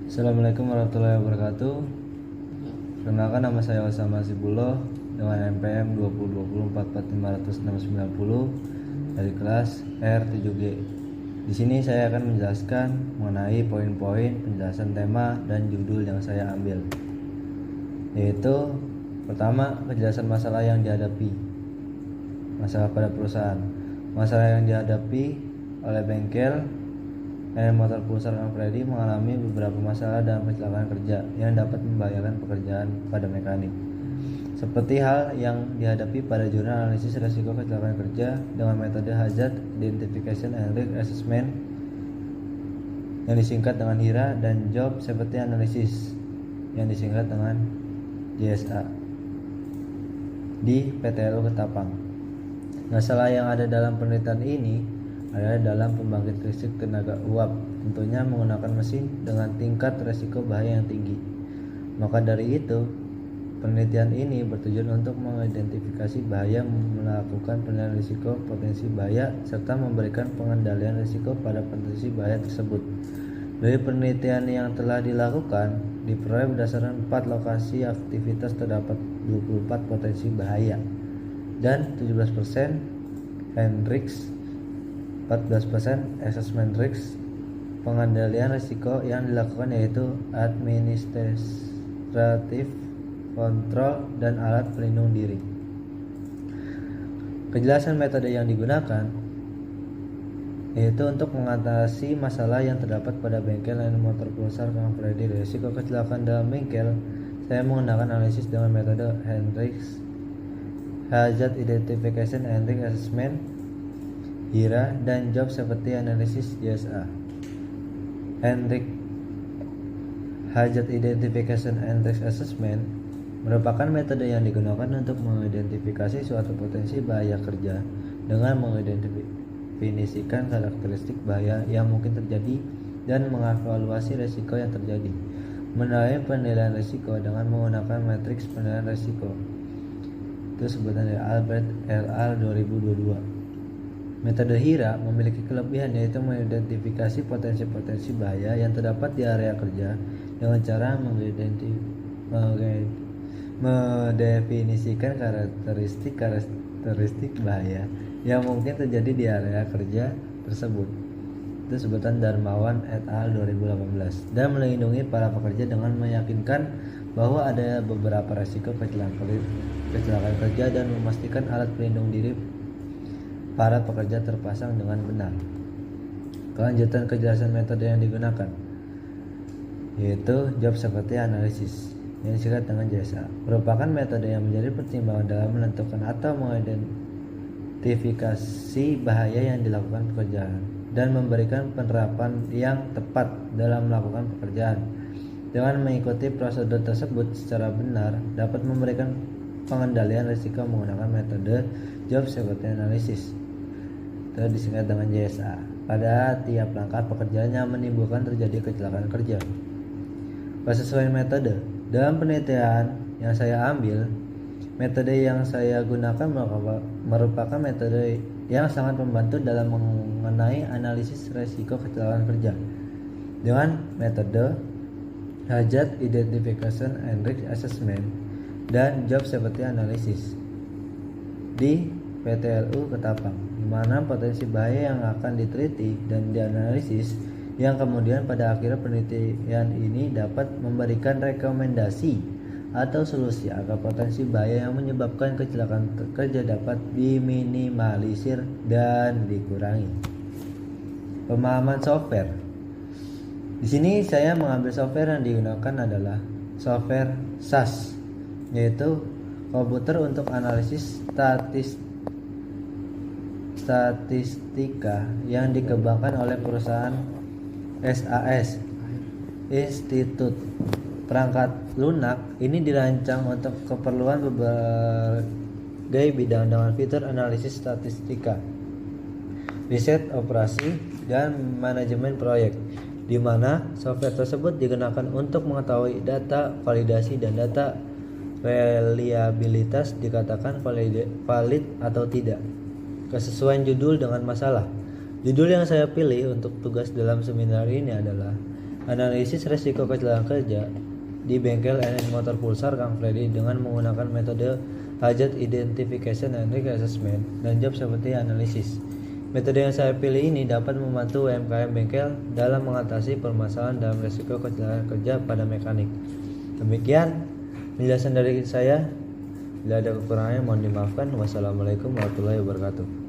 Assalamualaikum warahmatullahi wabarakatuh. Perkenalkan, nama saya Osama Sibuloh dengan NPM 2020445690 dari kelas R7G. Di sini saya akan menjelaskan mengenai poin-poin penjelasan tema dan judul yang saya ambil. Yaitu pertama, kejelasan masalah yang dihadapi. Masalah pada perusahaan. Masalah yang dihadapi oleh bengkel motor pulsar Kang Freddy mengalami beberapa masalah dalam kecelakaan kerja yang dapat membahayakan pekerjaan pada mekanik. Seperti hal yang dihadapi pada jurnal analisis risiko kecelakaan kerja dengan metode Hazard Identification and Risk Assessment yang disingkat dengan HIRA, dan Job Safety Analysis yang disingkat dengan JSA di PTLU Ketapang. Masalah yang ada dalam penelitian ini adalah dalam pembangkit listrik tenaga uap, tentunya menggunakan mesin dengan tingkat resiko bahaya yang tinggi. Maka dari itu, penelitian ini bertujuan untuk mengidentifikasi bahaya, melakukan penilaian risiko potensi bahaya, serta memberikan pengendalian risiko pada potensi bahaya tersebut. Dari penelitian yang telah dilakukan, diperoleh berdasarkan 4 lokasi aktivitas terdapat 24 potensi bahaya dan 17% hand risks, 14% assessment risk. Pengendalian risiko yang dilakukan yaitu administratif kontrol dan alat pelindung diri. Kejelasan metode yang digunakan yaitu untuk mengatasi masalah yang terdapat pada bengkel motor pulsar Kang Freddy. Risiko kecelakaan dalam bengkel, saya menggunakan analisis dengan metode Hendrix Hazard Identification and Risk Assessment HIRA dan Job Safety Analysis JSA. Hendrix Hazard Identification and Risk Assessment merupakan metode yang digunakan untuk mengidentifikasi suatu potensi bahaya kerja dengan mendefinisikan karakteristik bahaya yang mungkin terjadi dan mengevaluasi risiko yang terjadi. Melalui penilaian risiko dengan menggunakan matriks penilaian risiko, itu sebutan dari Albert et al. 2022. Metode HIRA memiliki kelebihan yaitu mengidentifikasi potensi-potensi bahaya yang terdapat di area kerja dengan cara mendefinisikan karakteristik bahaya yang mungkin terjadi di area kerja tersebut. Itu sebutan Darmawan et al. 2018. Dan melindungi para pekerja dengan meyakinkan bahwa ada beberapa risiko kecelakaan kerja dan memastikan alat pelindung diri para pekerja terpasang dengan benar. Kelanjutan kejelasan metode yang digunakan yaitu Job Safety Analysis yang disingkat dengan JSA, merupakan metode yang menjadi pertimbangan dalam menentukan atau mengidentifikasi bahaya yang dilakukan pekerjaan dan memberikan penerapan yang tepat dalam melakukan pekerjaan. Dengan mengikuti prosedur tersebut secara benar dapat memberikan pengendalian risiko menggunakan metode Job Safety Analysis, itu disingkat dengan JSA, pada tiap langkah pekerjaan yang menimbulkan terjadi kecelakaan kerja. Sesuai metode, dalam penelitian yang saya ambil, metode yang saya gunakan merupakan metode yang sangat membantu dalam mengenai analisis risiko kecelakaan kerja dengan metode Hazard Identification and Risk Assessment dan Job Safety Analysis di PTLU Ketapang, di mana potensi bahaya yang akan diteliti dan dianalisis yang kemudian pada akhirnya penelitian ini dapat memberikan rekomendasi atau solusi agar potensi bahaya yang menyebabkan kecelakaan kerja dapat diminimalisir dan dikurangi. Pemahaman software. Di sini saya mengambil software yang digunakan adalah software SAS, yaitu komputer untuk analisis statistika yang dikembangkan oleh perusahaan SAS Institute. Perangkat lunak ini dirancang untuk keperluan berbagai bidang dengan fitur analisis statistika, riset, operasi, dan manajemen proyek, di mana software tersebut digunakan untuk mengetahui data validasi dan data reliabilitas dikatakan valid atau tidak. Kesesuaian judul dengan masalah. Judul yang saya pilih untuk tugas dalam seminar ini adalah Analisis resiko kecelakaan kerja di bengkel NN Motor Pulsar Kang Freddy dengan menggunakan metode Hazard Identification and Risk Assessment dan job seperti analisis. Metode yang saya pilih ini dapat membantu UMKM bengkel dalam mengatasi permasalahan dalam resiko kecelakaan kerja pada mekanik. Demikian penjelasan dari saya. Bila ada kekurangannya mohon dimaafkan. Wassalamualaikum warahmatullahi wabarakatuh.